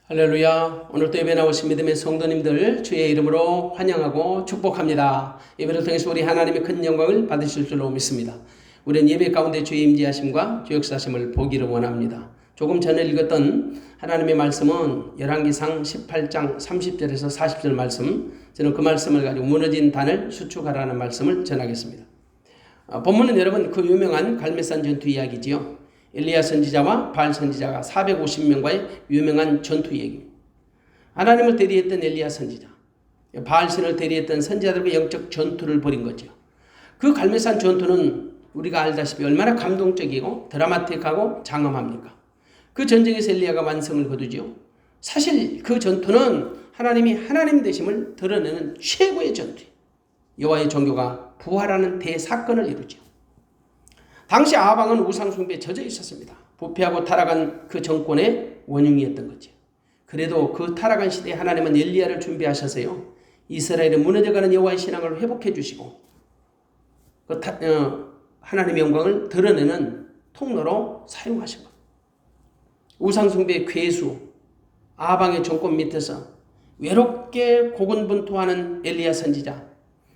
할렐루야. 오늘도 예배 나오신 믿음의 성도님들 주의 이름으로 환영하고 축복합니다. 예배를 통해서 우리 하나님의 큰 영광을 받으실 줄로 믿습니다. 우리는 예배 가운데 주의 임재하심과 주 역사하심을 보기를 원합니다. 조금 전에 읽었던 하나님의 말씀은 열왕기상 18장 30절에서 40절 말씀, 저는 그 말씀을 가지고 무너진 단을 수축하라는 말씀을 전하겠습니다. 본문은 여러분 그 유명한 갈멜산 전투 이야기지요. 엘리야 선지자와 바알 선지자가 450명과의 유명한 전투 얘기입니다. 하나님을 대리했던 엘리야 선지자, 바알 신을 대리했던 선지자들과 영적 전투를 벌인 거죠. 그 갈멜산 전투는 우리가 알다시피 얼마나 감동적이고 드라마틱하고 장엄합니까? 그 전쟁에서 엘리야가 완성을 거두죠. 사실 그 전투는 하나님이 하나님 되심을 드러내는 최고의 전투예요. 여호와의 종교가 부활하는 대사건을 이루죠. 당시 아방은 우상숭배에 젖어 있었습니다. 부패하고 타락한 그 정권의 원흉이었던 거죠. 그래도 그 타락한 시대에 하나님은 엘리야를 준비하셔서요, 이스라엘의 무너져가는 여호와의 신앙을 회복해 주시고 하나님의 영광을 드러내는 통로로 사용하신 겁니다. 우상숭배의 괴수 아방의 정권 밑에서 외롭게 고군분투하는 엘리야 선지자,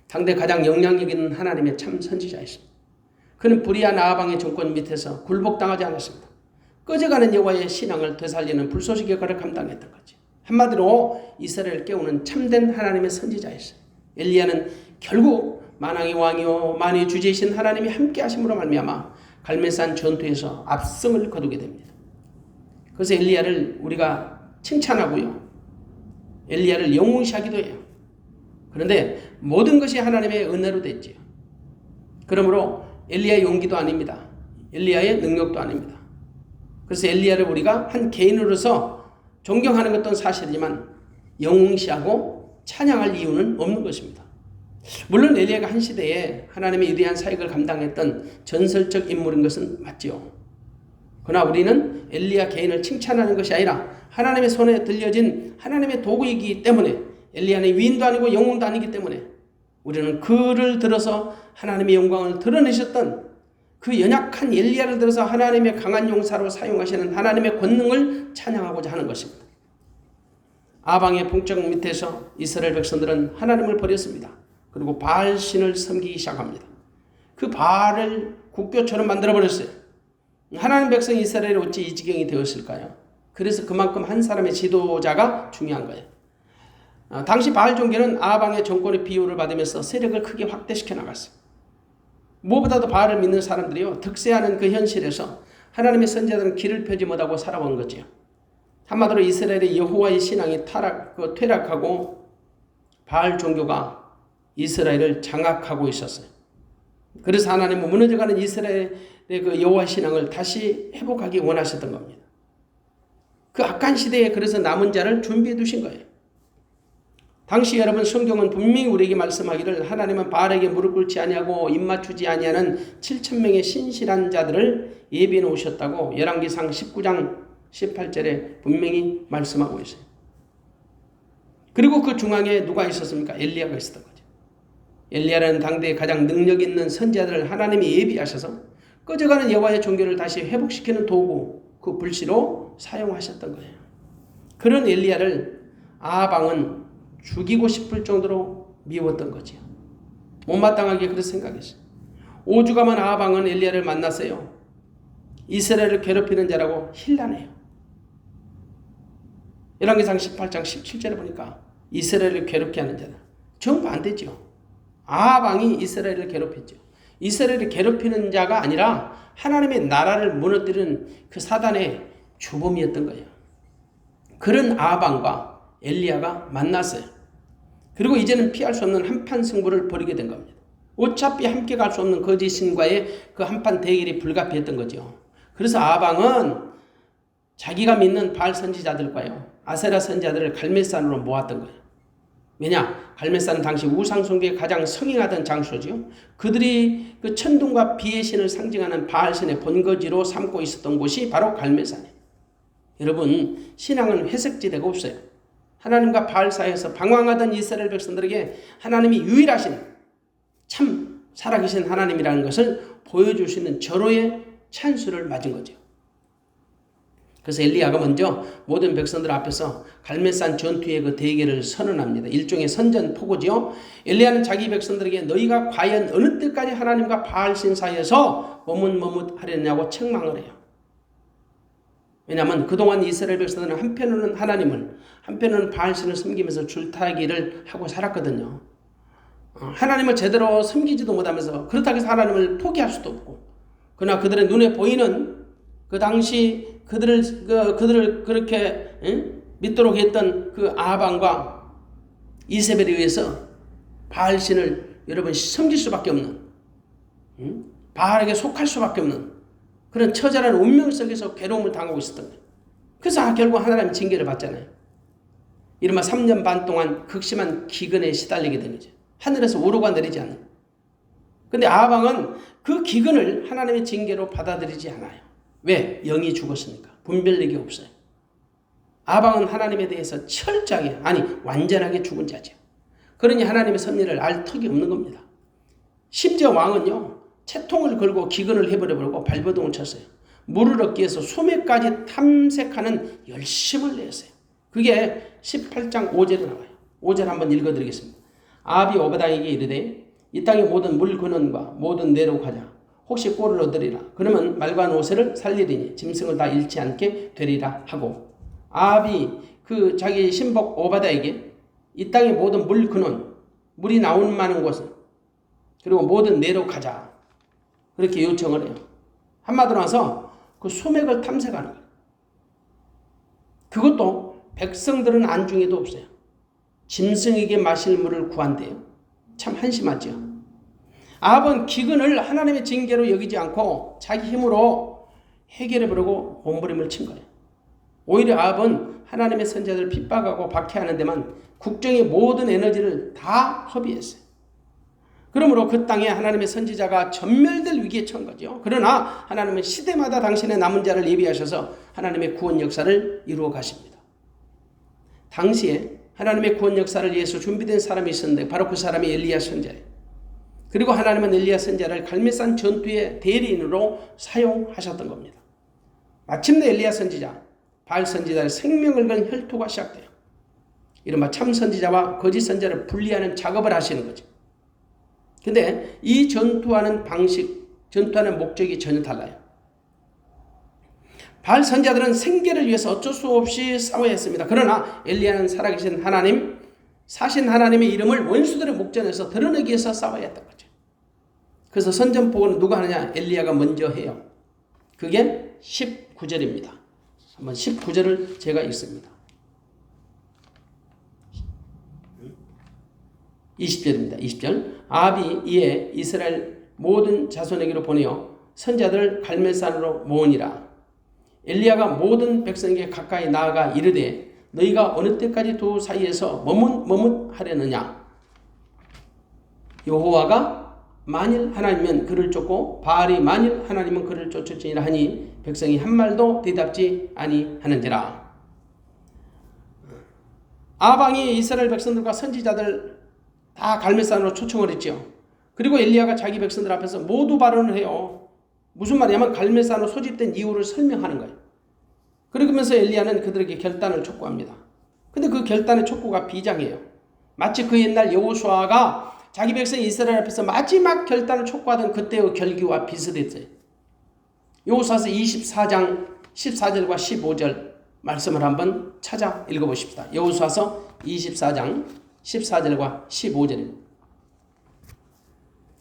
당대 가장 영향력 있는 하나님의 참 선지자였습니다. 그는 불의한 아방의 정권 밑에서 굴복당하지 않았습니다. 꺼져가는 여호와의 신앙을 되살리는 불쏘시개 역할을 감당했던 거죠. 한마디로 이스라엘을 깨우는 참된 하나님의 선지자였어요. 엘리야는 결국 만왕의 왕이요 만유의 주제이신 하나님이 함께 하심으로 말미암아 갈멜산 전투에서 압승을 거두게 됩니다. 그래서 엘리야를 우리가 칭찬하고요, 엘리야를 영웅시하기도 해요. 그런데 모든 것이 하나님의 은혜로 됐지요. 그러므로 엘리야의 용기도 아닙니다. 엘리야의 능력도 아닙니다. 그래서 엘리야를 우리가 한 개인으로서 존경하는 것도 사실이지만 영웅시하고 찬양할 이유는 없는 것입니다. 물론 엘리야가 한 시대에 하나님의 위대한 사역을 감당했던 전설적 인물인 것은 맞지요. 그러나 우리는 엘리야 개인을 칭찬하는 것이 아니라 하나님의 손에 들려진 하나님의 도구이기 때문에, 엘리야는 위인도 아니고 영웅도 아니기 때문에 우리는 그를 들어서 하나님의 영광을 드러내셨던 그 연약한 엘리야를 들어서 하나님의 강한 용사로 사용하시는 하나님의 권능을 찬양하고자 하는 것입니다. 아방의 풍적 밑에서 이스라엘 백성들은 하나님을 버렸습니다. 그리고 바알 신을 섬기기 시작합니다. 그 바알을 국교처럼 만들어버렸어요. 하나님 백성 이스라엘이 어찌 이 지경이 되었을까요? 그래서 그만큼 한 사람의 지도자가 중요한 거예요. 당시 바알 종교는 아방의 정권의 비호를 받으면서 세력을 크게 확대시켜 나갔어요. 무엇보다도 바알을 믿는 사람들이요, 득세하는 그 현실에서 하나님의 선지자들은 길을 펴지 못하고 살아온 거죠. 한마디로 이스라엘의 여호와의 신앙이 퇴락하고 바알 종교가 이스라엘을 장악하고 있었어요. 그래서 하나님은 무너져가는 이스라엘의 그 여호와 신앙을 다시 회복하기 원하셨던 겁니다. 그 악한 시대에 그래서 남은 자를 준비해 두신 거예요. 당시 여러분 성경은 분명히 우리에게 말씀하기를 하나님은 바알에게 무릎 꿇지 아니하고 입맞추지 아니하는 7,000명의 신실한 자들을 예비해 놓으셨다고 열왕기상 19장 18절에 분명히 말씀하고 있어요. 그리고 그 중앙에 누가 있었습니까? 엘리야가 있었던 거죠. 엘리야라는 당대의 가장 능력 있는 선지자들을 하나님이 예비하셔서 꺼져가는 여호와의 종교를 다시 회복시키는 도구, 그 불씨로 사용하셨던 거예요. 그런 엘리야를 아방은 죽이고 싶을 정도로 미웠던 거죠. 못마땅하게 그렇게 생각했어요. 오죽하면 아방은 엘리야를 만났어요. 이스라엘을 괴롭히는 자라고 힐난해요. 열왕기상 18장 17절에 보니까 이스라엘을 괴롭게 하는 자다. 정반대죠. 아방이 이스라엘을 괴롭혔죠. 이스라엘을 괴롭히는 자가 아니라 하나님의 나라를 무너뜨리는 그 사단의 주범이었던 거예요. 그런 아방과 엘리야가 만났어요. 그리고 이제는 피할 수 없는 한판 승부를 벌이게 된 겁니다. 어차피 함께 갈 수 없는 거짓 신과의 그 한판 대결이 불가피했던 거죠. 그래서 아방은 자기가 믿는 바알 선지자들과요, 아세라 선지자들을 갈멜산으로 모았던 거예요. 왜냐? 갈멜산은 당시 우상숭배에 가장 성행하던 장소죠. 그들이 그 천둥과 비의 신을 상징하는 바알 신의 본거지로 삼고 있었던 곳이 바로 갈멜산이에요. 여러분, 신앙은 회색지대가 없어요. 하나님과 바알 사이에서 방황하던 이스라엘 백성들에게 하나님이 유일하신 참 살아계신 하나님이라는 것을 보여줄 수 있는 절호의 찬스를 맞은 거죠. 그래서 엘리야가 먼저 모든 백성들 앞에서 갈멜산 전투의 그 대계를 선언합니다. 일종의 선전포고지요. 엘리야는 자기 백성들에게 너희가 과연 어느 때까지 하나님과 바알신 사이에서 머뭇머뭇하려냐고 책망을 해요. 왜냐하면 그동안 이스라엘 백성들은 한편으로는 하나님을, 한편으로는 바알신을 섬기면서 줄타기를 하고 살았거든요. 하나님을 제대로 섬기지도 못하면서 그렇다고 해서 하나님을 포기할 수도 없고, 그러나 그들의 눈에 보이는 그 당시 그들을 그렇게 믿도록 했던 그 아방과 이세벨에 의해서 바알신을 여러분 섬길 수밖에 없는, 바알에게 속할 수밖에 없는 그런 처절한 운명 속에서 괴로움을 당하고 있었던 거예요. 그래서 결국 하나님의 징계를 받잖아요. 이른바 3년 반 동안 극심한 기근에 시달리게 되는 거죠. 하늘에서 우로가 내리지 않는. 근데 아방은 그 기근을 하나님의 징계로 받아들이지 않아요. 왜? 영이 죽었으니까. 분별력이 없어요. 아방은 하나님에 대해서 철저하게, 아니 완전하게 죽은 자죠. 그러니 하나님의 섭리를 알 턱이 없는 겁니다. 심지어 왕은요, 채통을 걸고 기근을 해버려버리고 발버둥을 쳤어요. 물을 얻기 위해서 수맥까지 탐색하는 열심을 내었어요. 그게 18장 5절에 나와요. 5절 한번 읽어드리겠습니다. 아합이 오바댜에게 이르되 이 땅의 모든 물 근원과 모든 내로 가자. 혹시 꼴을 얻으리라. 그러면 말과 노새를 살리리니 짐승을 다 잃지 않게 되리라 하고, 아합이 그 자기 신복 오바댜에게 이 땅의 모든 물 근원, 물이 나올 만한 곳은, 그리고 모든 내로 가자. 그렇게 요청을 해요. 한마디로 해서 그 수맥을 탐색하는 거예요. 그것도 백성들은 안중에도 없어요. 짐승에게 마실 물을 구한대요. 참 한심하죠. 아합은 기근을 하나님의 징계로 여기지 않고 자기 힘으로 해결해버리고 몸부림을 친 거예요. 오히려 아합은 하나님의 선지자들을 핍박하고 박해하는 데만 국정의 모든 에너지를 다 허비했어요. 그러므로 그 땅에 하나님의 선지자가 전멸될 위기에 처한 거죠. 그러나 하나님은 시대마다 당신의 남은 자를 예비하셔서 하나님의 구원 역사를 이루어 가십니다. 당시에 하나님의 구원 역사를 위해서 준비된 사람이 있었는데 바로 그 사람이 엘리야 선지자예요. 그리고 하나님은 엘리야 선지자를 갈멜산 전투의 대리인으로 사용하셨던 겁니다. 마침내 엘리야 선지자, 바알 선지자의 생명을 건 혈투가 시작돼요. 이른바 참 선지자와 거짓 선지자를 분리하는 작업을 하시는 거죠. 근데 이 전투하는 방식, 전투하는 목적이 전혀 달라요. 바알 선지자들은 생계를 위해서 어쩔 수 없이 싸워야 했습니다. 그러나 엘리야는 살아계신 하나님, 사신 하나님의 이름을 원수들의 목전에서 드러내기 위해서 싸워야 했던 거죠. 그래서 선전포고는 누가 하느냐? 엘리야가 먼저 해요. 그게 19절입니다. 한번 19절을 제가 읽습니다. 20절입니다. 20절. 아합이 이에 이스라엘 모든 자손에게로 보내어 선자들을 갈멜산으로 모으니라. 엘리야가 모든 백성에게 가까이 나아가 이르되 너희가 어느 때까지 두 사이에서 머뭇하려느냐. 여호와가 만일 하나님이면 그를 쫓고 바알이 만일 하나님은 그를 쫓을지니라 하니 백성이 한 말도 대답지 아니하는지라. 아방이 이스라엘 백성들과 선지자들 다 갈멜산으로 초청을 했죠. 그리고 엘리야가 자기 백성들 앞에서 모두 발언을 해요. 무슨 말이냐면 갈멜산으로 소집된 이유를 설명하는 거예요. 그러면서 엘리야는 그들에게 결단을 촉구합니다. 근데 그 결단의 촉구가 비장해요. 마치 그 옛날 여호수아가 자기 백성 이스라엘 앞에서 마지막 결단을 촉구하던 그때의 결기와 비슷했어요. 여호수아서 24장 14절과 15절 말씀을 한번 찾아 읽어보십시다. 여호수아서 24장 14절과 15절입니다.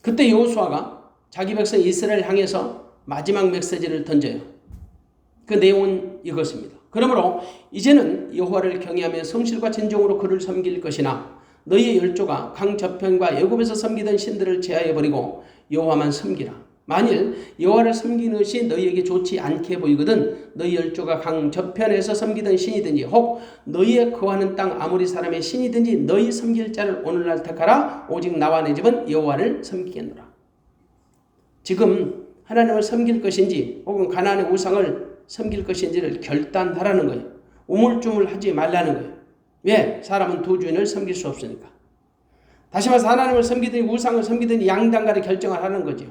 그때 여호수아가 자기 백성 이스라엘 향해서 마지막 메시지를 던져요. 그 내용은 이것입니다. 그러므로 이제는 여호와를 경외하며 성실과 진정으로 그를 섬길 것이나 너희의 열조가 강 저편과 애굽에서 섬기던 신들을 제하여버리고 여호와만 섬기라. 만일 여호와를 섬기는 것이 너희에게 좋지 않게 보이거든 너희 열조가 강 저편에서 섬기던 신이든지 혹 너희의 거하는 땅 아무리 사람의 신이든지 너희 섬길 자를 오늘날 택하라. 오직 나와 내 집은 여호와를 섬기겠노라. 지금 하나님을 섬길 것인지 혹은 가나안의 우상을 섬길 것인지를 결단하라는 거예요. 우물쭈물하지 말라는 거예요. 왜? 사람은 두 주인을 섬길 수 없으니까. 다시 말해서 하나님을 섬기든지 우상을 섬기든지 양당간의 결정을 하는 거죠.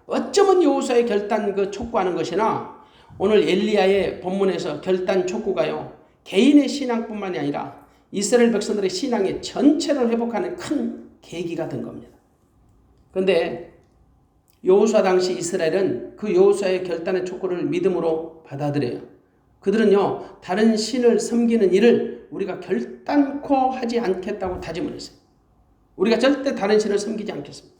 어쩌면 여호수아의 결단 촉구하는 것이나 오늘 엘리야의 본문에서 결단 촉구가요. 개인의 신앙뿐만이 아니라 이스라엘 백성들의 신앙의 전체를 회복하는 큰 계기가 된 겁니다. 그런데 여호수아 당시 이스라엘은 그 여호수아의 결단의 촉구를 믿음으로 받아들여요. 그들은요, 다른 신을 섬기는 일을 우리가 결단코 하지 않겠다고 다짐을 했어요. 우리가 절대 다른 신을 섬기지 않겠습니다.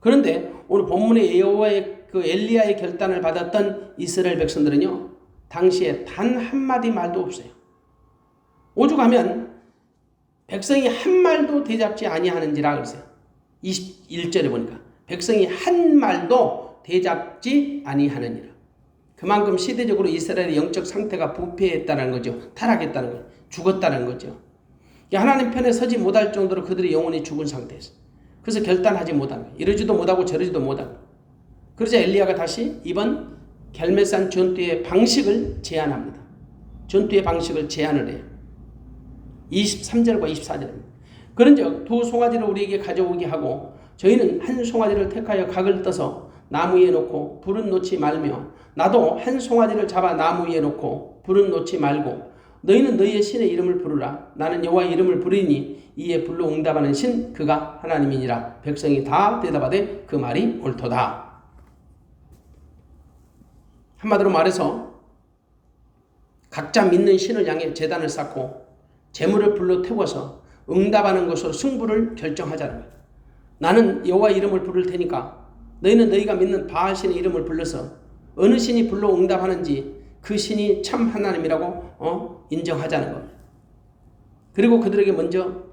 그런데 오늘 본문의 여호와의 그 엘리야의 결단을 받았던 이스라엘 백성들은요, 당시에 단 한마디 말도 없어요. 오죽하면 백성이 한 말도 대잡지 아니하는지라 그러세요. 21절에 보니까 백성이 한 말도 대잡지 아니하느니라. 그만큼 시대적으로 이스라엘의 영적 상태가 부패했다는 거죠. 타락했다는 거죠. 죽었다는 거죠. 하나님 편에 서지 못할 정도로 그들의 영혼이 죽은 상태였어요. 그래서 결단하지 못한 거예요. 이러지도 못하고 저러지도 못하고. 그러자 엘리야가 다시 이번 결매산 전투의 방식을 제안합니다. 전투의 방식을 제안을 해요. 23절과 24절입니다. 그런즉 두 송아지를 우리에게 가져오게 하고 저희는 한 송아지를 택하여 각을 떠서 나무 위에 놓고 불은 놓지 말며 나도 한 송아지를 잡아 나무 위에 놓고 불은 놓지 말고 너희는 너희의 신의 이름을 부르라. 나는 여호와의 이름을 부르니 이에 불로 응답하는 신 그가 하나님이니라. 백성이 다 대답하되 그 말이 옳도다. 한마디로 말해서 각자 믿는 신을 향해 제단을 쌓고 재물을 불러 태워서 응답하는 것으로 승부를 결정하자는 거예요. 나는 여호와의 이름을 부를 테니까 너희는 너희가 믿는 바알 신의 이름을 불러서 어느 신이 불러 응답하는지 그 신이 참 하나님이라고 인정하자는 겁니다. 그리고 그들에게 먼저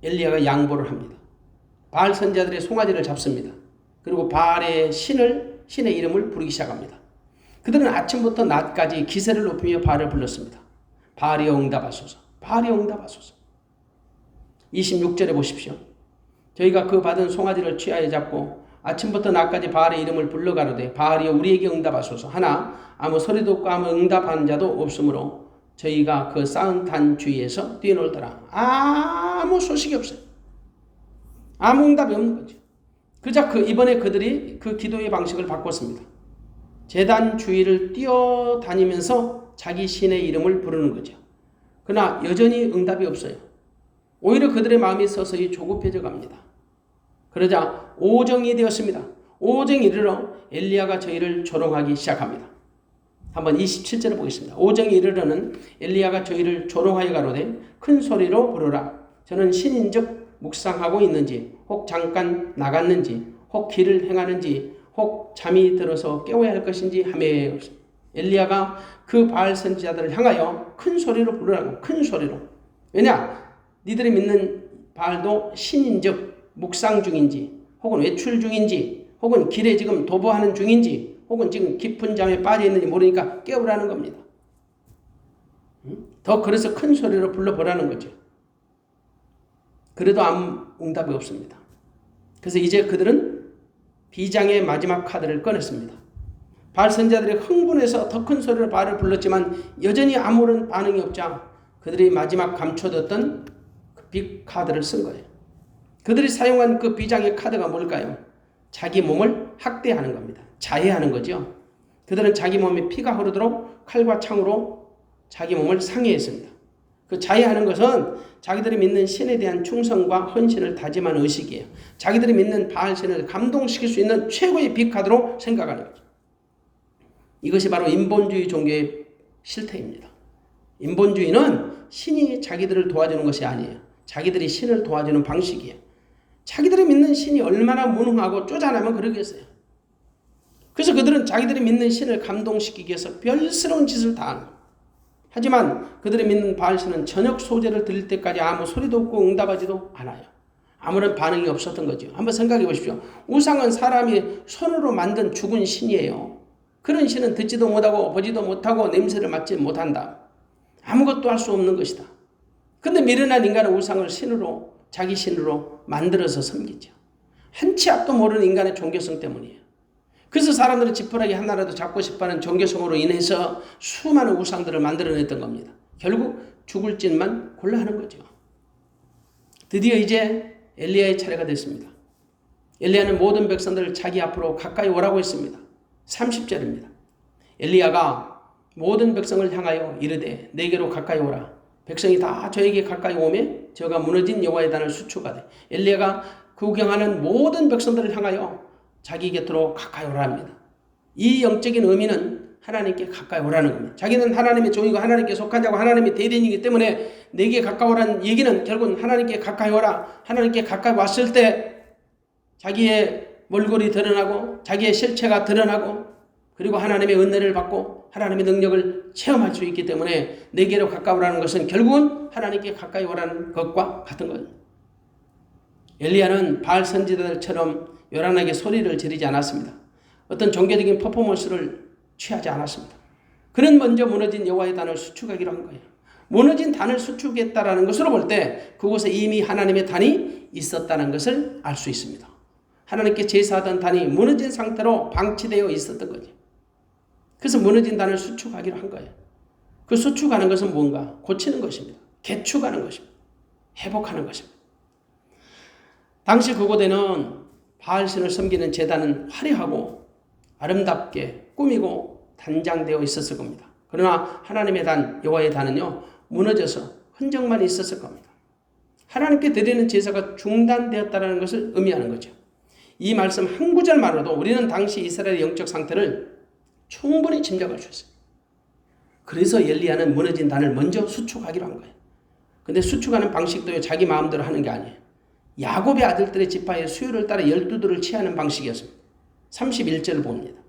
엘리야가 양보를 합니다. 바알 선지자들의 송아지를 잡습니다. 그리고 바알의 신의 이름을 부르기 시작합니다. 그들은 아침부터 낮까지 기세를 높이며 바알을 불렀습니다. 바알이여 응답하소서. 바알이여 응답하소서. 26절에 보십시오. 저희가 그 받은 송아지를 취하여 잡고 아침부터 낮까지 바알의 이름을 불러 가로되 바알이여 우리에게 응답하소서. 하나 아무 소리도 없고 아무 응답하는 자도 없으므로 저희가 그 쌓은 단 주위에서 뛰어놀더라. 아무 소식이 없어요. 아무 응답이 없는 거죠. 그저 이번에 그들이 그 기도의 방식을 바꿨습니다. 제단 주위를 뛰어다니면서 자기 신의 이름을 부르는 거죠. 그러나 여전히 응답이 없어요. 오히려 그들의 마음이 서서히 조급해져 갑니다. 그러자 오정이 되었습니다. 오정이 이르러 엘리야가 저희를 조롱하기 시작합니다. 한번 27절을 보겠습니다. 오정이 이르러는 엘리야가 저희를 조롱하여 가로되 큰 소리로 부르라. 저는 신인즉 묵상하고 있는지 혹 잠깐 나갔는지 혹 길을 행하는지 혹 잠이 들어서 깨워야 할 것인지 하매 엘리야가 그 바알 선지자들을 향하여 큰 소리로 부르라고. 큰 소리로. 왜냐? 니들이 믿는 바알도 신인즉 묵상 중인지 혹은 외출 중인지 혹은 길에 지금 도보하는 중인지 혹은 지금 깊은 잠에 빠져 있는지 모르니까 깨우라는 겁니다. 더 그래서 큰 소리로 불러보라는 거죠. 그래도 아무 응답이 없습니다. 그래서 이제 그들은 비장의 마지막 카드를 꺼냈습니다. 바알 선지자들이 흥분해서 더 큰 소리로 바알을 불렀지만 여전히 아무런 반응이 없자 그들이 마지막 감춰뒀던 그 빅 카드를 쓴 거예요. 그들이 사용한 그 비장의 카드가 뭘까요? 자기 몸을 학대하는 겁니다. 자해하는 거죠. 그들은 자기 몸에 피가 흐르도록 칼과 창으로 자기 몸을 상해했습니다. 그 자해하는 것은 자기들이 믿는 신에 대한 충성과 헌신을 다짐하는 의식이에요. 자기들이 믿는 바알 신을 감동시킬 수 있는 최고의 빅카드로 생각하는 거죠. 이것이 바로 인본주의 종교의 실태입니다. 인본주의는 신이 자기들을 도와주는 것이 아니에요. 자기들이 신을 도와주는 방식이에요. 자기들이 믿는 신이 얼마나 무능하고 쪼잔하면 그러겠어요. 그래서 그들은 자기들이 믿는 신을 감동시키기 위해서 별스러운 짓을 다 하는 거예요. 하지만 그들이 믿는 바알신은 저녁 소재를 드릴 때까지 아무 소리도 없고 응답하지도 않아요. 아무런 반응이 없었던 거죠. 한번 생각해 보십시오. 우상은 사람이 손으로 만든 죽은 신이에요. 그런 신은 듣지도 못하고 보지도 못하고 냄새를 맡지 못한다. 아무것도 할 수 없는 것이다. 그런데 미련한 인간은 우상을 신으로 자기 신으로 만들어서 섬기죠. 한치 앞도 모르는 인간의 종교성 때문이에요. 그래서 사람들은 지푸라기 하나라도 잡고 싶어하는 종교성으로 인해서 수많은 우상들을 만들어냈던 겁니다. 결국 죽을 짓만 골라 하는 거죠. 드디어 이제 엘리야의 차례가 됐습니다. 엘리야는 모든 백성들을 자기 앞으로 가까이 오라고 했습니다. 30절입니다. 엘리야가 모든 백성을 향하여 이르되 내게로 가까이 오라. 백성이 다 저에게 가까이 오매 저가 무너진 여호와의 단을 수축하되 엘리야가 구경하는 모든 백성들을 향하여 자기 곁으로 가까이 오라 합니다. 이 영적인 의미는 하나님께 가까이 오라는 겁니다. 자기는 하나님의 종이고 하나님께 속한 자고 하나님의 대리인이기 때문에 내게 가까워라는 얘기는 결국은 하나님께 가까이 오라. 하나님께 가까이 왔을 때 자기의 몰골이 드러나고 자기의 실체가 드러나고 그리고 하나님의 은혜를 받고 하나님의 능력을 체험할 수 있기 때문에 내게로 가까우라는 것은 결국은 하나님께 가까이 오라는 것과 같은 거예요. 엘리야는 바알 선지자들처럼 요란하게 소리를 지르지 않았습니다. 어떤 종교적인 퍼포먼스를 취하지 않았습니다. 그는 먼저 무너진 여호와의 단을 수축하기로 한 거예요. 무너진 단을 수축했다라는 것으로 볼 때 그곳에 이미 하나님의 단이 있었다는 것을 알 수 있습니다. 하나님께 제사하던 단이 무너진 상태로 방치되어 있었던 거죠. 그래서 무너진 단을 수축하기로 한 거예요. 그 수축하는 것은 뭔가? 고치는 것입니다. 개축하는 것입니다. 회복하는 것입니다. 당시 그곳에는 바알신을 섬기는 제단은 화려하고 아름답게 꾸미고 단장되어 있었을 겁니다. 그러나 하나님의 단, 여호와의 단은요, 무너져서 흔적만 있었을 겁니다. 하나님께 드리는 제사가 중단되었다는 것을 의미하는 거죠. 이 말씀 한 구절만으로도 우리는 당시 이스라엘의 영적 상태를 충분히 짐작할 수 있어요. 그래서 엘리야는 무너진 단을 먼저 수축하기로 한 거예요. 근데 수축하는 방식도 자기 마음대로 하는 게 아니에요. 야곱의 아들들의 지파의 수요를 따라 12돌을 취하는 방식이었습니다. 31절을 봅니다.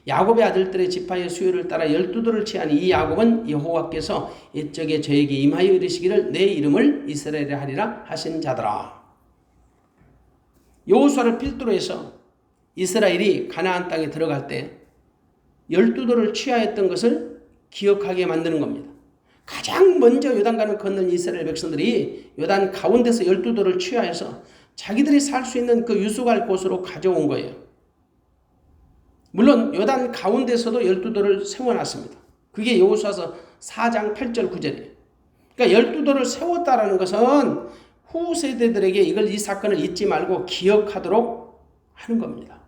야곱의 아들들의 지파의 수요를 따라 12돌을 취한 이 야곱은 여호와께서 이쪽에 저에게 임하여 이르시기를 내 이름을 이스라엘에 하리라 하신 자더라. 여호수아를 필두로 해서 이스라엘이 가나안 땅에 들어갈 때 12돌을 취하였던 것을 기억하게 만드는 겁니다. 가장 먼저 요단강을 건넌 이스라엘 백성들이 요단 가운데서 12돌을 취하여서 자기들이 살 수 있는 그 유숙할 곳으로 가져온 거예요. 물론 요단 가운데서도 12돌을 세워놨습니다. 그게 여호수아서 4장 8절 9절이에요. 그러니까 12돌을 세웠다라는 것은 후 세대들에게 이 사건을 잊지 말고 기억하도록 하는 겁니다.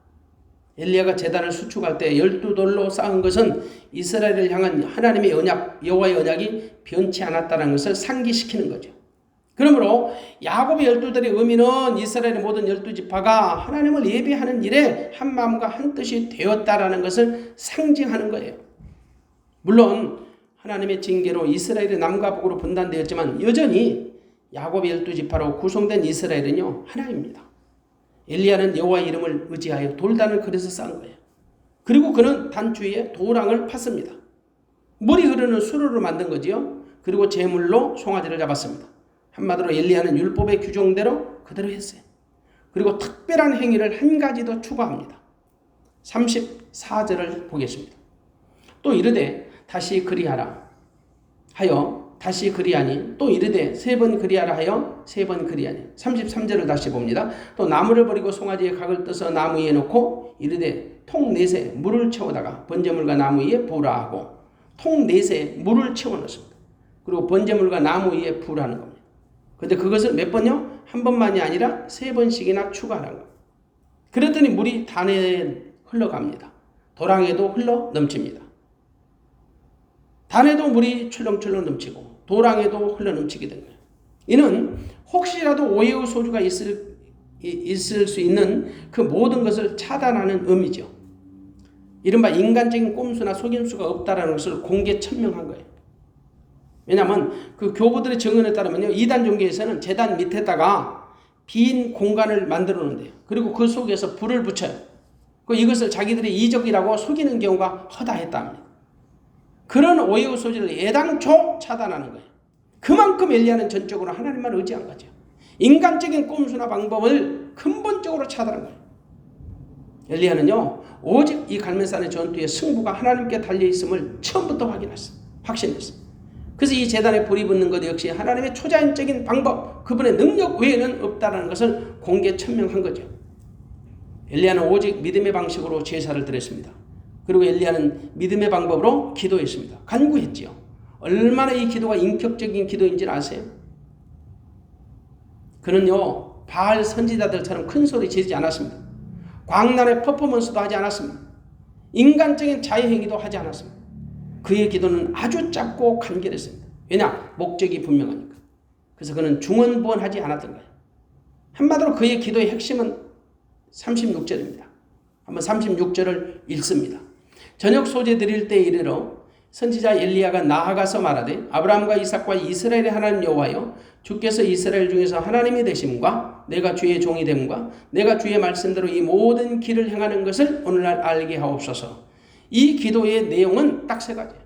엘리야가 제단을 수축할 때 12돌로 쌓은 것은 이스라엘을 향한 하나님의 언약, 여호와의 언약이 변치 않았다는 것을 상기시키는 거죠. 그러므로 야곱의 12돌의 의미는 이스라엘의 모든 12지파가 하나님을 예배하는 일에 한 마음과 한 뜻이 되었다라는 것을 상징하는 거예요. 물론 하나님의 징계로 이스라엘이 남과 북으로 분단되었지만 여전히 야곱의 12지파로 구성된 이스라엘은요, 하나입니다. 엘리야는 여호와의 이름을 의지하여 돌단을 그래서 쌓은 거예요. 그리고 그는 단추에 도랑을 팠습니다. 물이 흐르는 수로를 만든 거지요. 그리고 제물로 송아지를 잡았습니다. 한마디로 엘리야는 율법의 규정대로 그대로 했어요. 그리고 특별한 행위를 한 가지 더 추가합니다. 34절을 보겠습니다. 또 이르되 다시 그리하라 하여 다시 그리하니 또 이르되 세 번 그리하라 하여 세 번 그리하니 33절을 다시 봅니다. 또 나무를 버리고 송아지의 각을 떠서 나무 위에 놓고 이르되 통 넷에 물을 채우다가 번제물과 나무 위에 부으라 하고 통 넷에 물을 채워 넣습니다. 그리고 번제물과 나무 위에 부으라는 겁니다. 그런데 그것을 몇 번요? 한 번만이 아니라 세 번씩이나 추가하는 겁니다. 그랬더니 물이 단에 흘러갑니다. 도랑에도 흘러 넘칩니다. 단에도 물이 출렁출렁 넘치고 도랑에도 흘러 넘치게 된 거예요. 이는 혹시라도 오해의 소주가 있을 수 있는 그 모든 것을 차단하는 의미죠. 이른바 인간적인 꼼수나 속임수가 없다라는 것을 공개 천명한 거예요. 왜냐하면 그 교부들의 증언에 따르면요, 이단 종교에서는 제단 밑에다가 빈 공간을 만들어 놓는데요. 그리고 그 속에서 불을 붙여요. 이것을 자기들이 이적이라고 속이는 경우가 허다했다 합니다. 그런 오해의 소지를 애당초 차단하는 거예요. 그만큼 엘리야는 전적으로 하나님만 의지한 거죠. 인간적인 꼼수나 방법을 근본적으로 차단한 거예요. 엘리야는요, 오직 이 갈멜산의 전투의 승부가 하나님께 달려있음을 처음부터 확신했어요. 그래서 이 제단에 불이 붙는 것 역시 하나님의 초자연적인 방법, 그분의 능력 외에는 없다는 것을 공개 천명한 거죠. 엘리야는 오직 믿음의 방식으로 제사를 드렸습니다. 그리고 엘리야는 믿음의 방법으로 기도했습니다. 간구했지요. 얼마나 이 기도가 인격적인 기도인지는 아세요? 그는요, 바알 선지자들처럼 큰 소리 지르지 않았습니다. 광란의 퍼포먼스도 하지 않았습니다. 인간적인 자의 행위도 하지 않았습니다. 그의 기도는 아주 짧고 간결했습니다. 왜냐? 목적이 분명하니까. 그래서 그는 중언부언하지 않았던 거예요. 한마디로 그의 기도의 핵심은 36절입니다. 한번 36절을 읽습니다. 저녁 소재 드릴 때 이르러 선지자 엘리야가 나아가서 말하되 아브라함과 이삭과 이스라엘의 하나님 여호와여 주께서 이스라엘 중에서 하나님이 되심과 내가 주의 종이 됨과 내가 주의 말씀대로 이 모든 길을 행하는 것을 오늘날 알게 하옵소서. 이 기도의 내용은 딱 세 가지예요.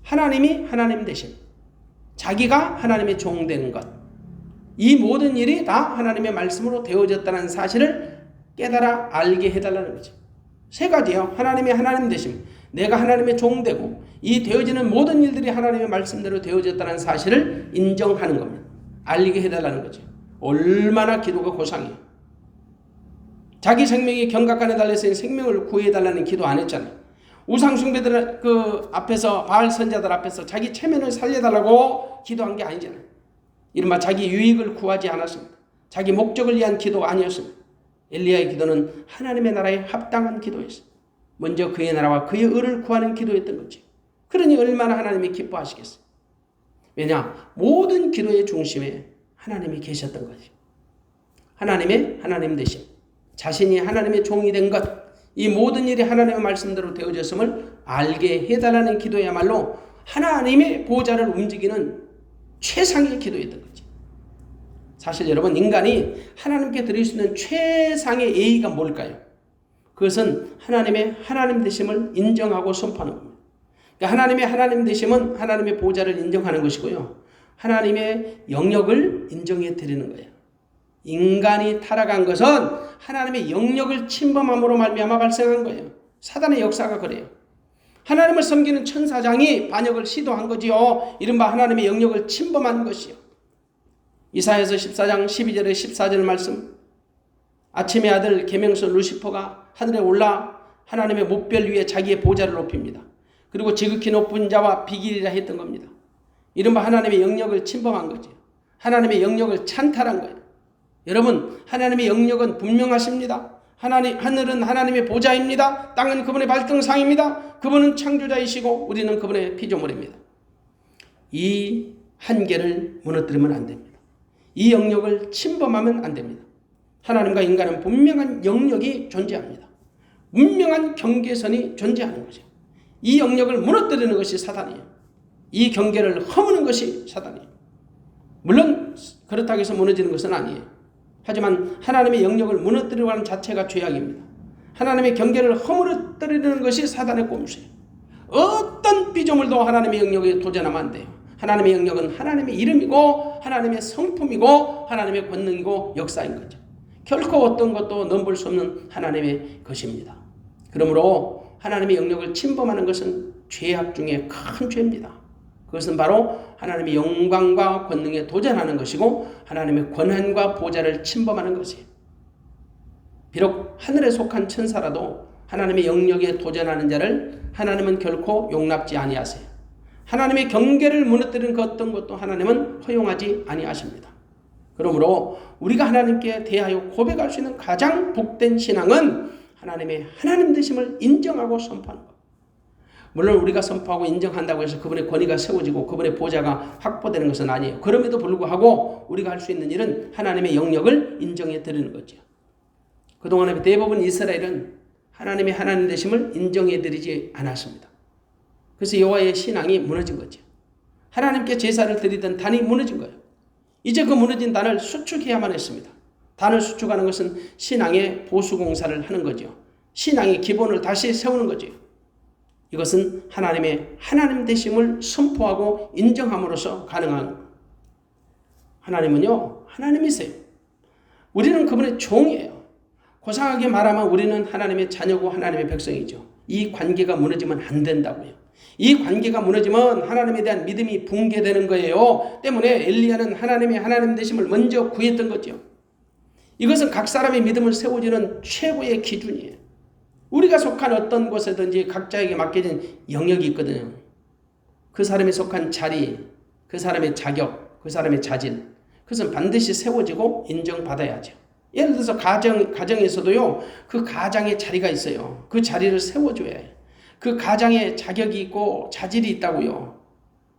하나님이 하나님 되심, 자기가 하나님의 종 되는 것, 이 모든 일이 다 하나님의 말씀으로 되어졌다는 사실을 깨달아 알게 해달라는 거죠. 세 가지요. 하나님의 하나님 되심, 내가 하나님의 종 되고 이 되어지는 모든 일들이 하나님의 말씀대로 되어졌다는 사실을 인정하는 겁니다. 알리게 해달라는 거죠. 얼마나 기도가 고상해요. 자기 생명이 경각간에 달려서 생명을 구해달라는 기도 안 했잖아요. 우상숭배들 그 앞에서 바알 선자들 앞에서 자기 체면을 살려달라고 기도한 게 아니잖아요. 이른바 자기 유익을 구하지 않았습니다. 자기 목적을 위한 기도가 아니었습니다. 엘리야의 기도는 하나님의 나라에 합당한 기도였어요. 먼저 그의 나라와 그의 의를 구하는 기도였던 거지. 그러니 얼마나 하나님이 기뻐하시겠어요. 왜냐? 모든 기도의 중심에 하나님이 계셨던 거지. 하나님의 하나님 되심, 자신이 하나님의 종이 된 것, 이 모든 일이 하나님의 말씀대로 되어졌음을 알게 해달라는 기도야말로 하나님의 보좌를 움직이는 최상의 기도였던 거지. 사실 여러분, 인간이 하나님께 드릴 수 있는 최상의 예의가 뭘까요? 그것은 하나님의 하나님 되심을 인정하고 선포하는 겁니다. 그러니까 하나님의 하나님 되심은 하나님의 보좌를 인정하는 것이고요. 하나님의 영역을 인정해 드리는 거예요. 인간이 타락한 것은 하나님의 영역을 침범함으로 말미암아 발생한 거예요. 사단의 역사가 그래요. 하나님을 섬기는 천사장이 반역을 시도한 거지요. 이른바 하나님의 영역을 침범한 것이요. 이사야서 14장 12절에 14절 말씀, 아침의 아들 계명서 루시퍼가 하늘에 올라 하나님의 목별 위에 자기의 보좌를 높입니다. 그리고 지극히 높은 자와 비길이라 했던 겁니다. 이른바 하나님의 영역을 침범한 거죠. 하나님의 영역을 찬탈한 거예요. 여러분, 하나님의 영역은 분명하십니다. 하늘은 하나님의 보좌입니다. 땅은 그분의 발등상입니다. 그분은 창조자이시고 우리는 그분의 피조물입니다. 이 한계를 무너뜨리면 안 됩니다. 이 영역을 침범하면 안 됩니다. 하나님과 인간은 분명한 영역이 존재합니다. 분명한 경계선이 존재하는 거죠. 이 영역을 무너뜨리는 것이 사단이에요. 이 경계를 허무는 것이 사단이에요. 물론 그렇다고 해서 무너지는 것은 아니에요. 하지만 하나님의 영역을 무너뜨리려고 하는 자체가 죄악입니다. 하나님의 경계를 허물어뜨리는 것이 사단의 꼼수예요. 어떤 피조물도 하나님의 영역에 도전하면 안 돼요. 하나님의 영역은 하나님의 이름이고 하나님의 성품이고 하나님의 권능이고 역사인 거죠. 결코 어떤 것도 넘볼 수 없는 하나님의 것입니다. 그러므로 하나님의 영역을 침범하는 것은 죄악 중에 큰 죄입니다. 그것은 바로 하나님의 영광과 권능에 도전하는 것이고 하나님의 권한과 보좌를 침범하는 것이에요. 비록 하늘에 속한 천사라도 하나님의 영역에 도전하는 자를 하나님은 결코 용납지 아니하세요. 하나님의 경계를 무너뜨리는 그 어떤 것도 하나님은 허용하지 아니하십니다. 그러므로 우리가 하나님께 대하여 고백할 수 있는 가장 복된 신앙은 하나님의 하나님 되심을 인정하고 선포하는 것. 물론 우리가 선포하고 인정한다고 해서 그분의 권위가 세워지고 그분의 보좌가 확보되는 것은 아니에요. 그럼에도 불구하고 우리가 할 수 있는 일은 하나님의 영역을 인정해 드리는 거죠. 그동안에 대부분 이스라엘은 하나님의 하나님 되심을 인정해 드리지 않았습니다. 그래서 여호와의 신앙이 무너진 거죠. 하나님께 제사를 드리던 단이 무너진 거예요. 이제 그 무너진 단을 수축해야만 했습니다. 단을 수축하는 것은 신앙의 보수공사를 하는 거죠. 신앙의 기본을 다시 세우는 거죠. 이것은 하나님의 하나님 되심을 선포하고 인정함으로써 가능한. 하나님은요, 하나님이세요. 우리는 그분의 종이에요. 고상하게 말하면 우리는 하나님의 자녀고 하나님의 백성이죠. 이 관계가 무너지면 안 된다고요. 이 관계가 무너지면 하나님에 대한 믿음이 붕괴되는 거예요. 때문에 엘리야는 하나님의 하나님 되심을 먼저 구했던 거죠. 이것은 각 사람의 믿음을 세워주는 최고의 기준이에요. 우리가 속한 어떤 곳에든지 각자에게 맡겨진 영역이 있거든요. 그 사람이 속한 자리, 그 사람의 자격, 그 사람의 자질, 그것은 반드시 세워지고 인정받아야죠. 예를 들어서 가정에서도요, 그 가장의 자리가 있어요. 그 자리를 세워줘야 해요. 그 가장에 자격이 있고 자질이 있다고요.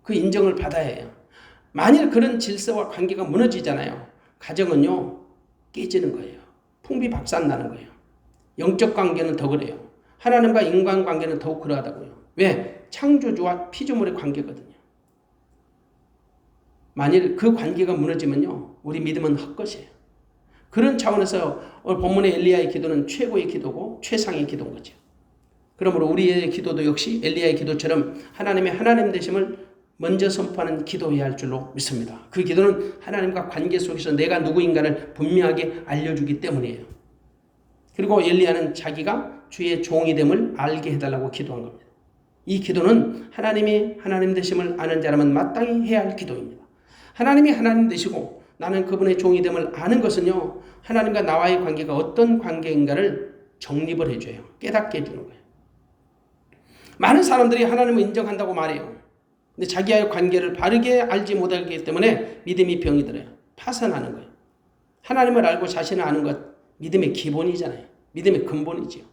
그 인정을 받아야 해요. 만일 그런 질서와 관계가 무너지잖아요. 가정은요, 깨지는 거예요. 풍비박산나는 거예요. 영적 관계는 더 그래요. 하나님과 인간관계는 더욱 그러하다고요. 왜? 창조주와 피조물의 관계거든요. 만일 그 관계가 무너지면요, 우리 믿음은 헛것이에요. 그런 차원에서 오늘 본문의 엘리야의 기도는 최고의 기도고 최상의 기도인 거죠. 그러므로 우리의 기도도 역시 엘리야의 기도처럼 하나님의 하나님 되심을 먼저 선포하는 기도해야 할 줄로 믿습니다. 그 기도는 하나님과 관계 속에서 내가 누구인가를 분명하게 알려주기 때문이에요. 그리고 엘리야는 자기가 주의 종이 됨을 알게 해달라고 기도한 겁니다. 이 기도는 하나님이 하나님 되심을 아는 자라면 마땅히 해야 할 기도입니다. 하나님이 하나님 되시고 나는 그분의 종이 됨을 아는 것은요, 하나님과 나와의 관계가 어떤 관계인가를 정립을 해줘요. 깨닫게 해주는 거예요. 많은 사람들이 하나님을 인정한다고 말해요. 근데 자기와의 관계를 바르게 알지 못하기 때문에 믿음이 병이 들어요. 파산하는 거예요. 하나님을 알고 자신을 아는 것, 믿음의 기본이잖아요. 믿음의 근본이지요.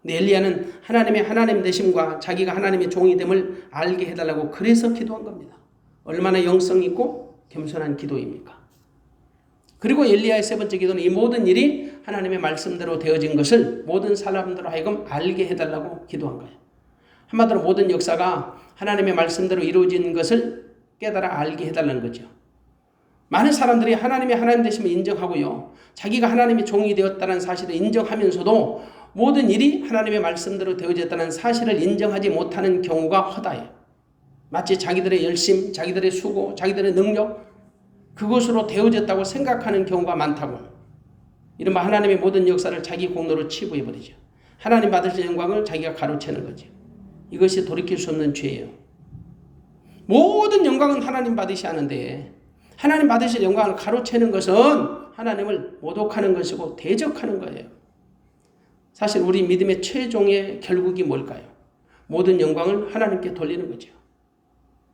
근데 엘리야는 하나님의 하나님 되심과 자기가 하나님의 종이 됨을 알게 해달라고 그래서 기도한 겁니다. 얼마나 영성 있고 겸손한 기도입니까? 그리고 엘리야의 세 번째 기도는 이 모든 일이 하나님의 말씀대로 되어진 것을 모든 사람들로 하여금 알게 해달라고 기도한 거예요. 한마디로 모든 역사가 하나님의 말씀대로 이루어진 것을 깨달아 알게 해달라는 거죠. 많은 사람들이 하나님의 하나님 되심을 인정하고요, 자기가 하나님의 종이 되었다는 사실을 인정하면서도 모든 일이 하나님의 말씀대로 되어졌다는 사실을 인정하지 못하는 경우가 허다해요. 마치 자기들의 열심, 자기들의 수고, 자기들의 능력, 그것으로 되어졌다고 생각하는 경우가 많다고. 이른바 하나님의 모든 역사를 자기 공로로 치부해버리죠. 하나님 받으실 영광을 자기가 가로채는 거죠. 이것이 돌이킬 수 없는 죄예요. 모든 영광은 하나님 받으셔야 하는데 하나님 받으실 영광을 가로채는 것은 하나님을 모독하는 것이고 대적하는 거예요. 사실 우리 믿음의 최종의 결국이 뭘까요? 모든 영광을 하나님께 돌리는 거죠.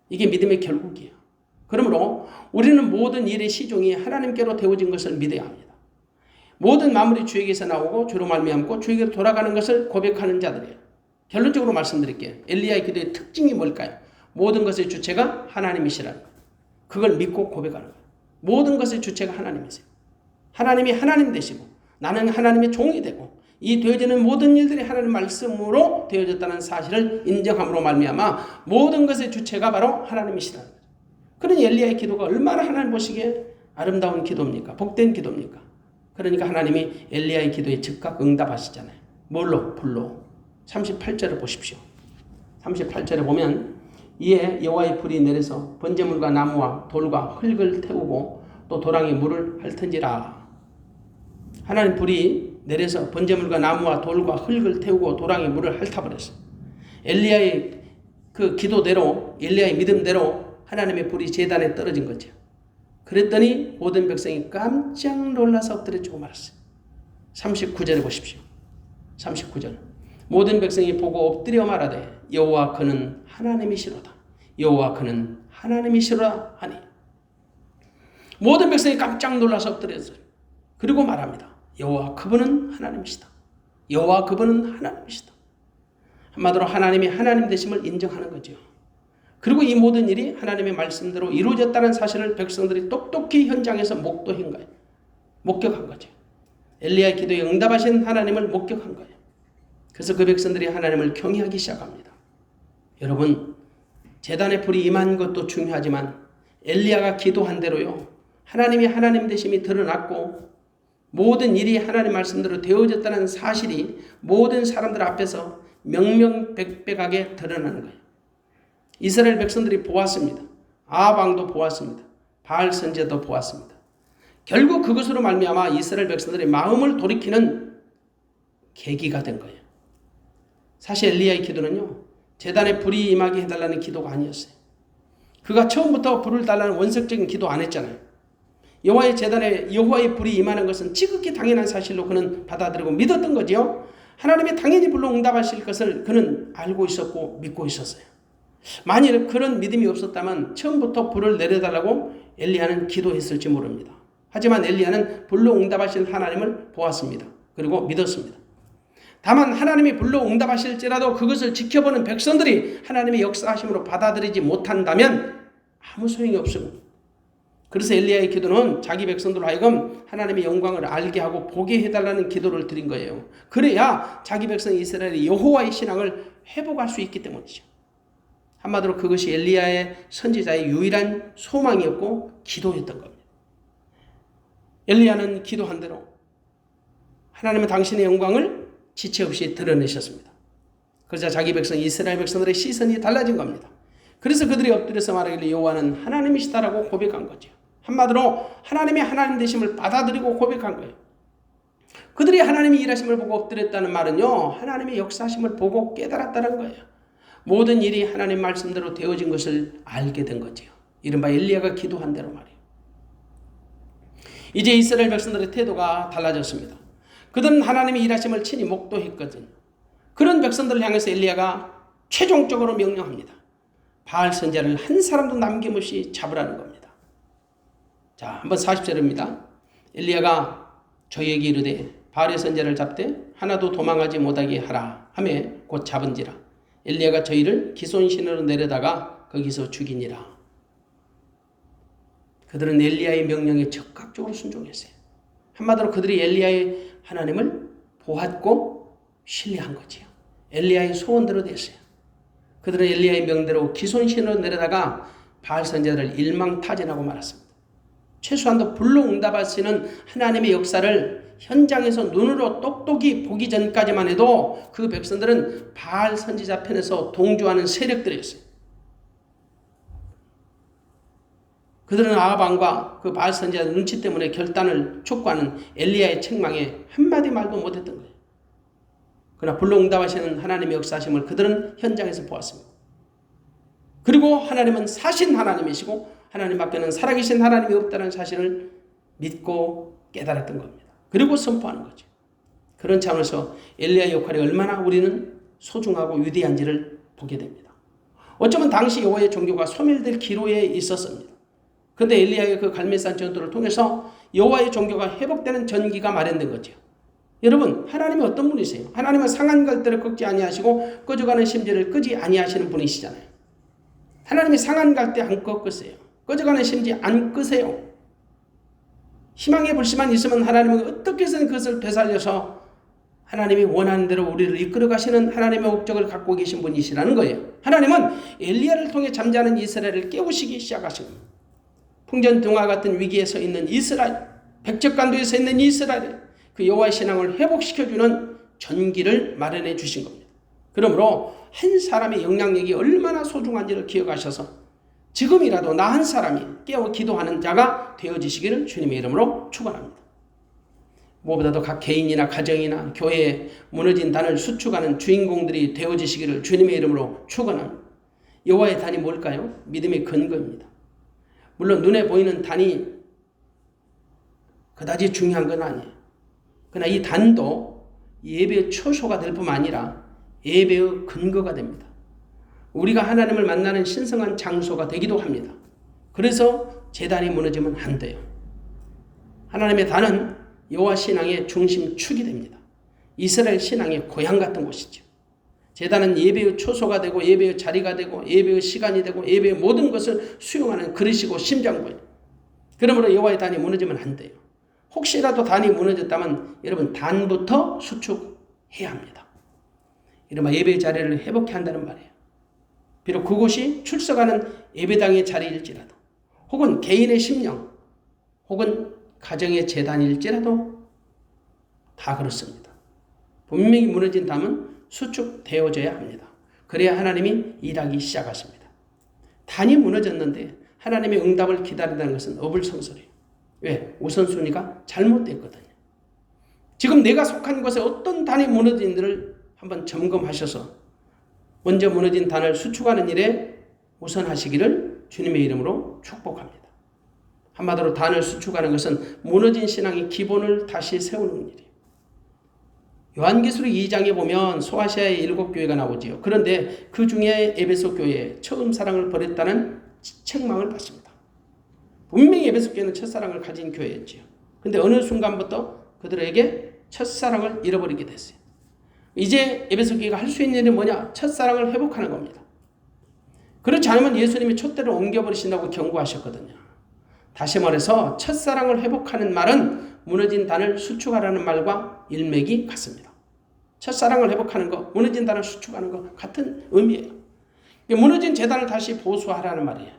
이게 믿음의 결국이에요. 그러므로 우리는 모든 일의 시종이 하나님께로 되어진 것을 믿어야 합니다. 모든 만물이 주에게서 나오고 주로 말미암고 주에게로 돌아가는 것을 고백하는 자들이에요. 결론적으로 말씀드릴게요. 엘리야의 기도의 특징이 뭘까요? 모든 것의 주체가 하나님이시라는 거예요. 그걸 믿고 고백하는 거예요. 모든 것의 주체가 하나님이세요. 하나님이 하나님 되시고 나는 하나님의 종이 되고 이 되어지는 모든 일들이 하나님 말씀으로 되어졌다는 사실을 인정함으로 말미암아 모든 것의 주체가 바로 하나님이시라는 거예요. 그러니 엘리야의 기도가 얼마나 하나님 보시기에 아름다운 기도입니까? 복된 기도입니까? 그러니까 하나님이 엘리야의 기도에 즉각 응답하시잖아요. 뭘로? 불로. 38절을 보십시오. 38절에 보면 이에 여호와의 불이 내려서 번제물과 나무와 돌과 흙을 태우고 또 도랑에 물을 핥은지라. 하나님 불이 내려서 번제물과 나무와 돌과 흙을 태우고 도랑에 물을 핥아버렸어요. 엘리야의 그 기도대로, 엘리야의 믿음대로 하나님의 불이 제단에 떨어진 거죠. 그랬더니 모든 백성이 깜짝 놀라서 엎드려 죽고 말았어요. 39절에 보십시오. 39절. 모든 백성이 보고 엎드려 말하되 여호와 그는 하나님이시로다. 여호와 그는 하나님이시로다 하니. 모든 백성이 깜짝 놀라서 엎드렸어요. 그리고 말합니다. 여호와 그분은 하나님이시다. 여호와 그분은 하나님이시다. 한마디로 하나님이 하나님 되심을 인정하는 거죠. 그리고 이 모든 일이 하나님의 말씀대로 이루어졌다는 사실을 백성들이 똑똑히 현장에서 목도한 거예요. 목격한 거죠. 엘리야의 기도에 응답하신 하나님을 목격한 거예요. 그래서 그 백성들이 하나님을 경외하기 시작합니다. 여러분, 제단의 불이 임한 것도 중요하지만 엘리야가 기도한 대로요, 하나님이 하나님 되심이 드러났고 모든 일이 하나님 말씀대로 되어졌다는 사실이 모든 사람들 앞에서 명명백백하게 드러나는 거예요. 이스라엘 백성들이 보았습니다. 아합 왕도 보았습니다. 바알 선지자도 보았습니다. 결국 그것으로 말미암아 이스라엘 백성들의 마음을 돌이키는 계기가 된 거예요. 사실 엘리야의 기도는요, 제단에 불이 임하게 해달라는 기도가 아니었어요. 그가 처음부터 불을 달라는 원색적인 기도 안 했잖아요. 여호와의 제단에 여호와의 불이 임하는 것은 지극히 당연한 사실로 그는 받아들이고 믿었던 거지요. 하나님이 당연히 불로 응답하실 것을 그는 알고 있었고 믿고 있었어요. 만일 그런 믿음이 없었다면 처음부터 불을 내려달라고 엘리야는 기도했을지 모릅니다. 하지만 엘리야는 불로 응답하신 하나님을 보았습니다. 그리고 믿었습니다. 다만 하나님이 불러 응답하실지라도 그것을 지켜보는 백성들이 하나님의 역사하심으로 받아들이지 못한다면 아무 소용이 없습니다. 그래서 엘리야의 기도는 자기 백성들로 하여금 하나님의 영광을 알게 하고 보게 해달라는 기도를 드린 거예요. 그래야 자기 백성 이스라엘이 여호와의 신앙을 회복할 수 있기 때문이죠. 한마디로 그것이 엘리야의 선지자의 유일한 소망이었고 기도였던 겁니다. 엘리야는 기도한 대로 하나님은 당신의 영광을 지체 없이 드러내셨습니다. 그러자 자기 백성 이스라엘 백성들의 시선이 달라진 겁니다. 그래서 그들이 엎드려서 말하길래 여호와는 하나님이시다라고 고백한 거죠. 한마디로 하나님의 하나님 되심을 받아들이고 고백한 거예요. 그들이 하나님의 일하심을 보고 엎드렸다는 말은요, 하나님의 역사하심을 보고 깨달았다는 거예요. 모든 일이 하나님 말씀대로 되어진 것을 알게 된 거죠. 이른바 엘리야가 기도한 대로 말이에요. 이제 이스라엘 백성들의 태도가 달라졌습니다. 그들은 하나님의 일하심을 친히 목도했거든요. 그런 백성들을 향해서 엘리야가 최종적으로 명령합니다. 바알 선지자를 한 사람도 남김없이 잡으라는 겁니다. 자, 한번 40절입니다. 엘리야가 저희에게 이르되 바알의 선지자를 잡되 하나도 도망하지 못하게 하라 하매 곧 잡은지라. 엘리야가 저희를 기손신으로 내려다가 거기서 죽이니라. 그들은 엘리야의 명령에 적극적으로 순종했어요. 한마디로 그들이 엘리야의 하나님을 보았고 신뢰한 거지요. 엘리야의 소원대로 됐어요. 그들은 엘리야의 명대로 기손신으로 내려다가 바알 선지자를 일망타진하고 말았습니다. 최소한도 불로 응답하시는 하나님의 역사를 현장에서 눈으로 똑똑히 보기 전까지만 해도 그 백성들은 바알 선지자 편에서 동조하는 세력들이었어요. 그들은 아합왕과 그 바알 선지자 눈치 때문에 결단을 촉구하는 엘리야의 책망에 한마디 말도 못했던 거예요. 그러나 불로 응답하시는 하나님의 역사하심을 그들은 현장에서 보았습니다. 그리고 하나님은 사신 하나님이시고 하나님 밖에는 살아계신 하나님이 없다는 사실을 믿고 깨달았던 겁니다. 그리고 선포하는 거죠. 그런 차원에서 엘리야의 역할이 얼마나 우리는 소중하고 위대한지를 보게 됩니다. 어쩌면 당시 여호와의 종교가 소멸될 기로에 있었습니다. 그런데 엘리야의 그 갈멜산 전투를 통해서 여호와의 종교가 회복되는 전기가 마련된 거죠. 여러분, 하나님은 어떤 분이세요? 하나님은 상한 갈대를 꺾지 아니하시고 꺼져가는 심지를 끄지 아니하시는 분이시잖아요. 하나님이 상한 갈대 안 꺾으세요. 꺼져가는 심지 안 끄세요. 희망의 불씨만 있으면 하나님은 어떻게 해서든 그것을 되살려서 하나님이 원하는 대로 우리를 이끌어 가시는 하나님의 목적을 갖고 계신 분이시라는 거예요. 하나님은 엘리야를 통해 잠자는 이스라엘을 깨우시기 시작하신 겁니다. 풍전등화 같은 위기에 서 있는 이스라엘, 백척간도에 서 있는 이스라엘, 그 여호와의 신앙을 회복시켜주는 전기를 마련해 주신 겁니다. 그러므로 한 사람의 영향력이 얼마나 소중한지를 기억하셔서 지금이라도 나 한 사람이 깨어 기도하는 자가 되어지시기를 주님의 이름으로 축원합니다. 무엇보다도 각 개인이나 가정이나 교회에 무너진 단을 수축하는 주인공들이 되어지시기를 주님의 이름으로 축원합니다. 여호와의 단이 뭘까요? 믿음의 근거입니다. 물론 눈에 보이는 단이 그다지 중요한 건 아니에요. 그러나 이 단도 예배의 초소가 될 뿐만 아니라 예배의 근거가 됩니다. 우리가 하나님을 만나는 신성한 장소가 되기도 합니다. 그래서 제단이 무너지면 안 돼요. 하나님의 단은 여호와 신앙의 중심축이 됩니다. 이스라엘 신앙의 고향 같은 곳이죠. 제단은 예배의 초소가 되고 예배의 자리가 되고 예배의 시간이 되고 예배의 모든 것을 수용하는 그릇이고 심장부예요. 그러므로 여호와의 단이 무너지면 안 돼요. 혹시라도 단이 무너졌다면 여러분 단부터 수축해야 합니다. 이른바 예배의 자리를 회복해야 한다는 말이에요. 비록 그곳이 출석하는 예배당의 자리일지라도 혹은 개인의 심령 혹은 가정의 재단일지라도 다 그렇습니다. 분명히 무너진 담은 수축되어져야 합니다. 그래야 하나님이 일하기 시작하십니다. 단이 무너졌는데 하나님의 응답을 기다린다는 것은 어불성설이에요. 왜? 우선순위가 잘못됐거든요. 지금 내가 속한 곳에 어떤 단이 무너진지를 한번 점검하셔서 먼저 무너진 단을 수축하는 일에 우선하시기를 주님의 이름으로 축복합니다. 한마디로 단을 수축하는 것은 무너진 신앙의 기본을 다시 세우는 일이에요. 요한계시록 2장에 보면 소아시아의 7교회가 나오지요. 그런데 그 중에 에베소 교회에 처음 사랑을 버렸다는 책망을 받습니다. 분명히 에베소 교회는 첫사랑을 가진 교회였지요. 그런데 어느 순간부터 그들에게 첫사랑을 잃어버리게 됐어요. 이제 에베소 교회가 할 수 있는 일이 뭐냐? 첫사랑을 회복하는 겁니다. 그렇지 않으면 예수님이 촛대를 옮겨버리신다고 경고하셨거든요. 다시 말해서 첫사랑을 회복하는 말은 무너진 단을 수축하라는 말과 일맥이 같습니다. 첫사랑을 회복하는 거, 무너진 단을 수축하는 거 같은 의미예요. 무너진 재단을 다시 보수하라는 말이에요.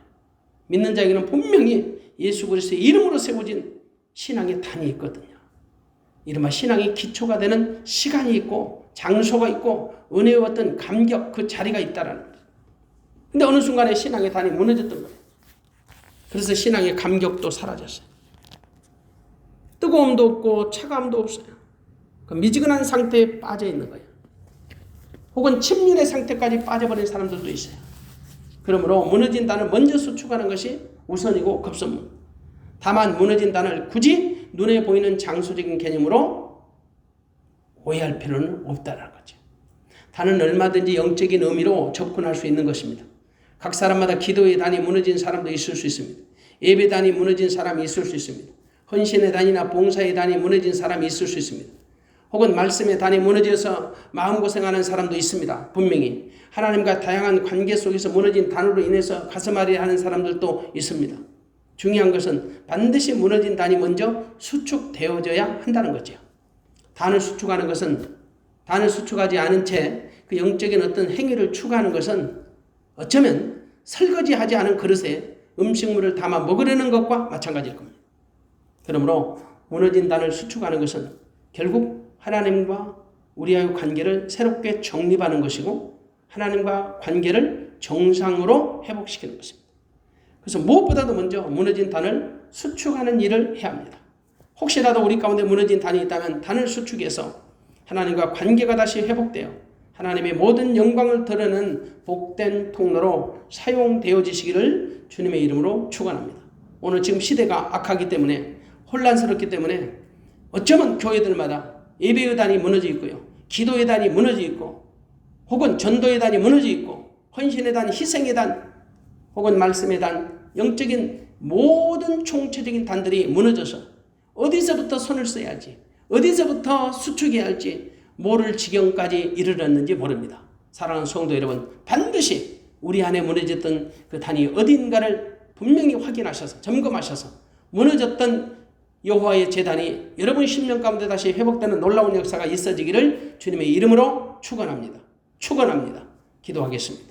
믿는 자에게는 분명히 예수 그리스도의 이름으로 세워진 신앙의 단이 있거든요. 이른바 신앙의 기초가 되는 시간이 있고 장소가 있고 은혜의 어떤 감격 그 자리가 있다라는 거예요. 근데 어느 순간에 신앙의 단이 무너졌던 거예요. 그래서 신앙의 감격도 사라졌어요. 뜨거움도 없고 차가움도 없어요. 그 미지근한 상태에 빠져 있는 거예요. 혹은 침륜의 상태까지 빠져버린 사람들도 있어요. 그러므로 무너진 단을 먼저 수축하는 것이 우선이고 급선무. 다만 무너진 단을 굳이 눈에 보이는 장소적인 개념으로 오해할 필요는 없다는 거죠. 단은 얼마든지 영적인 의미로 접근할 수 있는 것입니다. 각 사람마다 기도의 단이 무너진 사람도 있을 수 있습니다. 예배 단이 무너진 사람이 있을 수 있습니다. 헌신의 단이나 봉사의 단이 무너진 사람이 있을 수 있습니다. 혹은 말씀의 단이 무너져서 마음고생하는 사람도 있습니다. 분명히 하나님과 다양한 관계 속에서 무너진 단으로 인해서 가슴앓이 하는 사람들도 있습니다. 중요한 것은 반드시 무너진 단이 먼저 수축되어져야 한다는 거죠. 단을 수축하는 것은 단을 수축하지 않은 채 그 영적인 어떤 행위를 추구하는 것은 어쩌면 설거지하지 않은 그릇에 음식물을 담아 먹으려는 것과 마찬가지일 겁니다. 그러므로 무너진 단을 수축하는 것은 결국 하나님과 우리와의 관계를 새롭게 정립하는 것이고 하나님과 관계를 정상으로 회복시키는 것입니다. 그래서 무엇보다도 먼저 무너진 단을 수축하는 일을 해야 합니다. 혹시라도 우리 가운데 무너진 단이 있다면 단을 수축해서 하나님과 관계가 다시 회복되어 하나님의 모든 영광을 드러내는 복된 통로로 사용되어지시기를 주님의 이름으로 축원합니다. 오늘 지금 시대가 악하기 때문에 혼란스럽기 때문에 어쩌면 교회들마다 예배의 단이 무너져 있고요. 기도의 단이 무너져 있고 혹은 전도의 단이 무너져 있고 헌신의 단, 희생의 단 혹은 말씀의 단, 영적인 모든 총체적인 단들이 무너져서 어디서부터 손을 써야지 어디서부터 수축해야 할지 모를 지경까지 이르렀는지 모릅니다. 사랑하는 성도 여러분, 반드시 우리 안에 무너졌던 그 단이 어딘가를 분명히 확인하셔서 점검하셔서 무너졌던 여호와의 제단이 여러분 심령 가운데 다시 회복되는 놀라운 역사가 있어지기를 주님의 이름으로 축원합니다. 축원합니다. 기도하겠습니다.